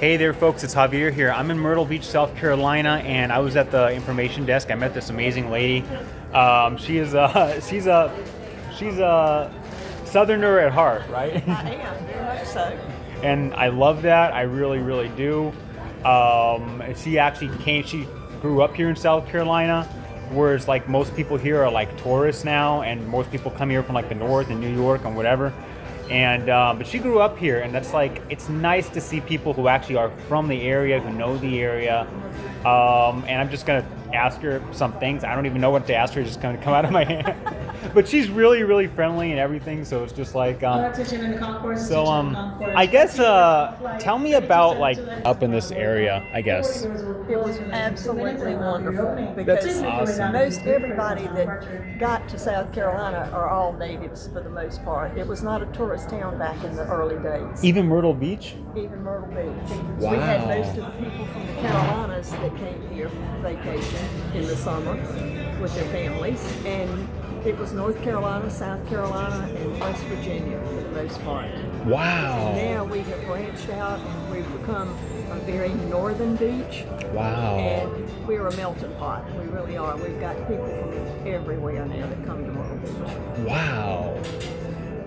Hey there, folks. It's Javier here. I'm in Myrtle Beach, South Carolina, and I was at the information desk. I met this amazing lady. She's a Southerner at heart, right? I am, very much so. And I love that. I really, really do. She actually came. She grew up here in South Carolina, whereas like most people here are like tourists now, and most people come here from like the north and New York and whatever. And but she grew up here, and that's like it's nice to see people who actually are from the area, who know the area. And I'm just gonna ask her some things. I don't even know what to ask her; it's just gonna come out of my hand. But she's really, really friendly and everything. So it's just like I guess tell me about like up in this area. I guess It was absolutely wonderful that's because awesome. most everybody that got to South Carolina are all natives for the most part. It was not a tourist town back in the early days. Even Myrtle Beach. Even Myrtle Beach. Wow. We had most of the people from the Carolinas that came here for vacation in the summer with their families, and it was North Carolina, South Carolina, and West Virginia for the most part. Wow. Now we have branched out and we've become a very northern beach, Wow. and we're a melting pot. We really are. We've got people from everywhere now that come to Myrtle Beach. Wow.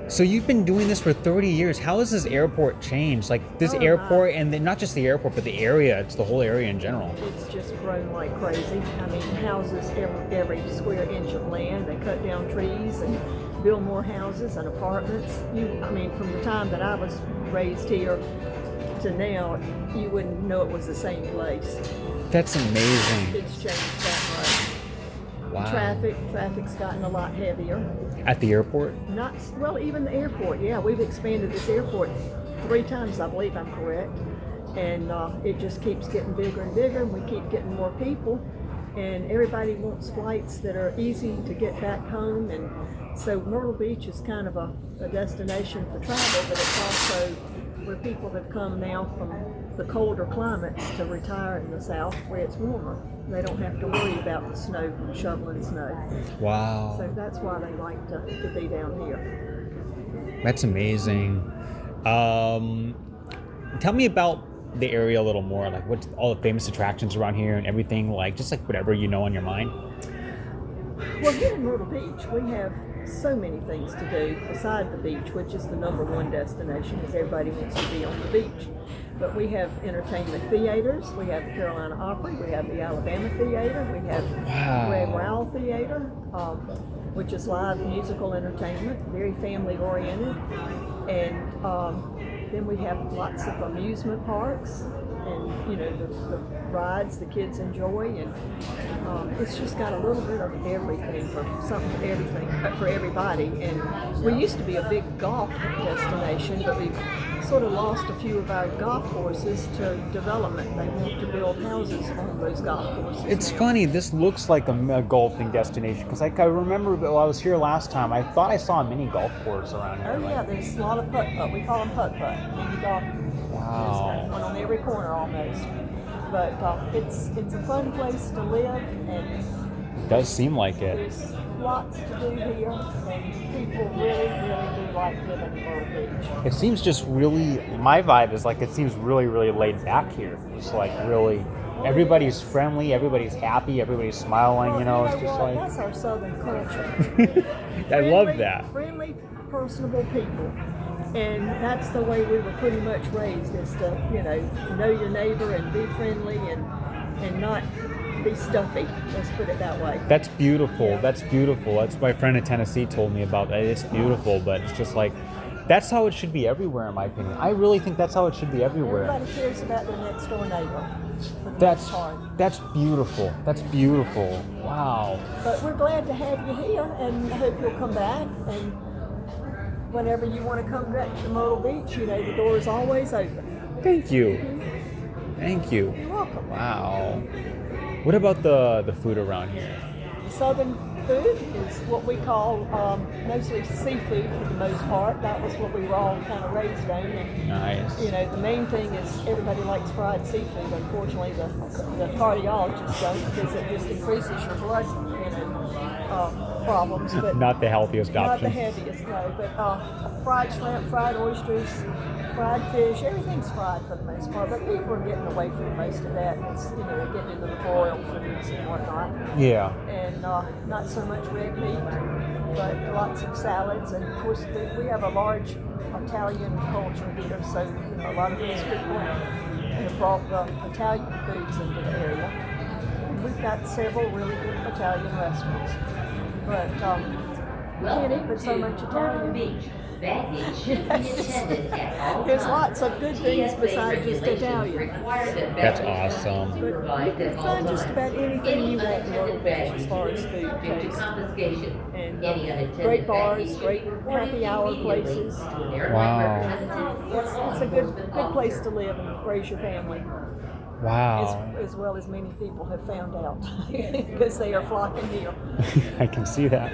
So you've been doing this for 30 years. How has this airport changed? Like this Oh, airport, and then not just the airport, but the area. It's the whole area in general. It's just grown like crazy. I mean, houses every square inch of land. They cut down trees and build more houses and apartments. I mean, from the time that I was raised here to now, you wouldn't know it was the same place. That's amazing. It's changed that much. Wow. Traffic's gotten a lot heavier. At the airport? Not well, even the airport. Yeah, we've expanded this airport 3 times, I believe I'm correct, and it just keeps getting bigger and bigger. And we keep getting more people, and everybody wants flights that are easy to get back home. And so Myrtle Beach is kind of a destination for travel, but it's also where people have come now from the colder climates to retire in the south where it's warmer. They don't have to worry about the snow, shoveling snow. Wow. So that's why they like to be down here. That's amazing. Tell me about the area a little more. Like what's all the famous attractions around here and everything, like just like whatever you know on your mind. Well, here in Myrtle Beach, we have so many things to do beside the beach, which is the number one destination, because everybody wants to be on the beach. But we have entertainment theaters. We have the Carolina Opry. We have the Alabama Theater. We have Red Wow Theater, which is live musical entertainment, very family oriented. And then we have lots of amusement parks, and you know the rides the kids enjoy, and it's just got a little bit of everything for for everybody. And we used to be a big golf destination, but we've sort of lost a few of our golf courses to development. They want to build houses on those golf courses. It's funny, this looks like a golfing destination because I remember when I was here last time, I thought I saw a mini golf course around here. Oh yeah, there's a lot of putt-putt. We call them putt-putt, mini golf. Wow. There's one on every corner almost. But it's a fun place to live, and It does seem like it. there's lots to do here, and people really, really do like living in Myrtle Beach. It seems just really, my vibe is like it seems really, really laid back here. It's like really, everybody's friendly, everybody's happy, everybody's smiling, you know, it's just what? like, That's our Southern culture. I love that. Friendly, personable people. And that's the way we were pretty much raised, is to, know your neighbor and be friendly and not be stuffy. Let's put it that way. That's beautiful. Yeah. That's beautiful. That's my friend in Tennessee told me about that. It's beautiful, but it's just like, that's how it should be everywhere, in my opinion. I really think that's how it should be everywhere. Everybody cares about their next door neighbor. That's beautiful. That's beautiful. Wow. But we're glad to have you here, and I hope you'll come back. And whenever you want to come back to Myrtle Beach, the door is always open. Thank you. Thank you. You're welcome. Wow. What about the food around here? Southern food is what we call mostly seafood for the most part. That was what we were all kind of raised on. And, Nice. the main thing is everybody likes fried seafood. Unfortunately, the cardiologists don't, because it just increases your blood problems. But Not the healthiest not option. the heaviest, no. But fried shrimp, fried oysters, fried fish. Everything's fried for the most part, but people are getting away from most of that. It's, they're getting into the broiled foods and whatnot. Yeah. And not so much red meat, but lots of salads. And of course, we have a large Italian culture here, so a lot of these people have brought the Italian foods into the area. And we've got several really good Italian restaurants, but you can't eat but so much Italian. There's lots of good things besides just Italian. That's awesome. But you can find just about anything you want in Myrtle Beach as far as food taste. And great bars, great happy hour places. Wow. It's a good place to live and raise your family. Wow. As well as many people have found out because they are flocking here. I can see that.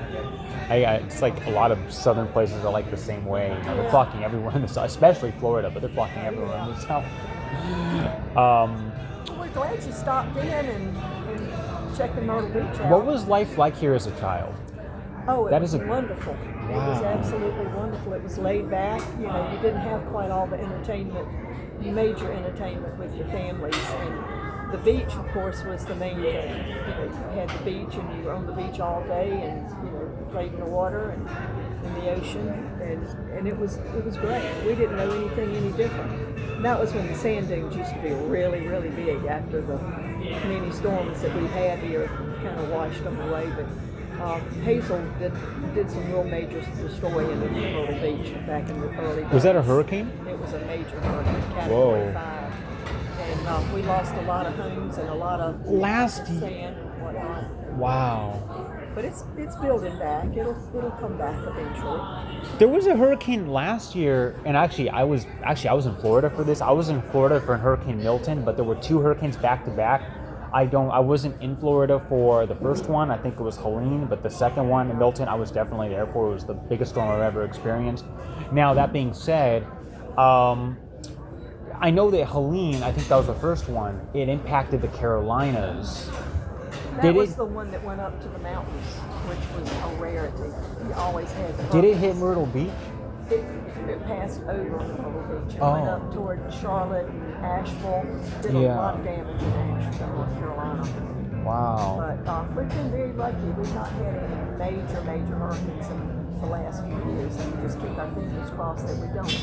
It's like a lot of southern places are like the same way. They're flocking everywhere in the south, especially Florida, but they're flocking everywhere in the south. We're glad you stopped in and checked the Myrtle Beach out. What was life like here as a child? Oh, it was wonderful. Wow. It was absolutely wonderful. It was laid back. You didn't have quite all the entertainment, major entertainment with your families. And the beach, of course, was the main thing. You had the beach, and you were on the beach all day, and played in the water and in the ocean, and it was great. We didn't know anything any different. And that was when the sand dunes used to be really, really big after the many storms that we've had here kind of washed them away. But Hazel did some real major destroying of Myrtle Beach back in the early days. Was that a hurricane? It was a major hurricane, Category 5. And we lost a lot of homes and a lot of sand and whatnot. Wow. But it's building back. It'll come back eventually. There was a hurricane last year, and I was in Florida for this. I was in Florida for Hurricane Milton, but there were 2 hurricanes back to back. I wasn't in Florida for the first one. I think it was Helene, but the second one, Milton, I was definitely there for. It was the biggest storm I've ever experienced. Now, that being said, I know that Helene, I think that was the first one, it impacted the Carolinas. That was the one that went up to the mountains, which was a rarity. You always had the Did it hit Myrtle Beach? It passed over Myrtle Beach. It went up toward Charlotte and Asheville. Did a lot of damage in Asheville, North Carolina. Wow. But we've been very lucky. We've not had any major hurricanes in the last few years, and we just keep our fingers crossed that we don't.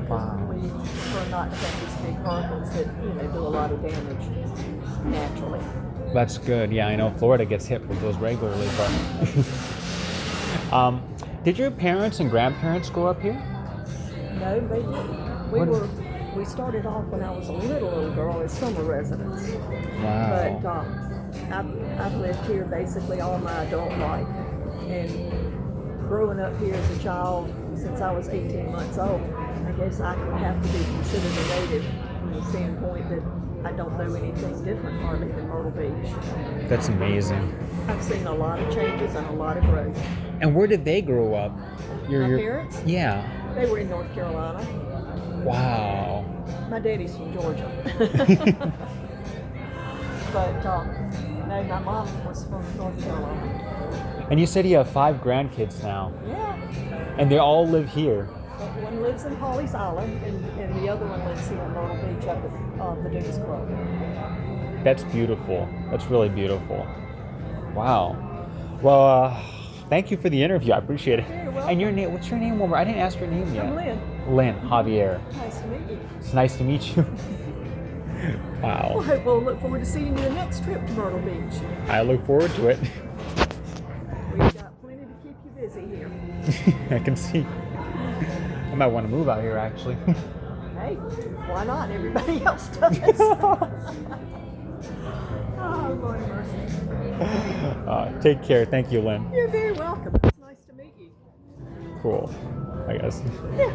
Because we prefer not to have these big hurricanes that do a lot of damage naturally. That's good. Yeah, I know Florida gets hit with those regularly, but did your parents and grandparents grow up here? No, they didn't. We started off when I was a little girl as summer residents. Wow. But I've lived here basically all my adult life, and growing up here as a child since I was 18 months old, I guess I could have to be considered a native from the standpoint that I don't know anything different hardly than Myrtle Beach. That's amazing. I've seen a lot of changes and a lot of growth. And where did they grow up? My parents? Yeah. They were in North Carolina. Wow. My daddy's from Georgia. But no, my mom was from North Carolina. And you said you have 5 grandkids now. Yeah. And they all live here. One lives in Pawleys Island, and the other one lives here in Myrtle Beach up at the Dunes Club. That's beautiful. That's really beautiful. Wow. Well, thank you for the interview. I appreciate it. You're welcome. And your name? What's your name? I didn't ask your name yet. I'm Lynn. Lynn Javier. Nice to meet you. It's nice to meet you. Wow. Well, we'll look forward to seeing you the next trip to Myrtle Beach. I look forward to it. We've got plenty to keep you busy here. I can see. I might want to move out here, actually. Hey, why not? Everybody else does. Oh, Lord mercy. Take care. Thank you, Lynn. You're very welcome. It's nice to meet you. Cool, I guess. Yeah.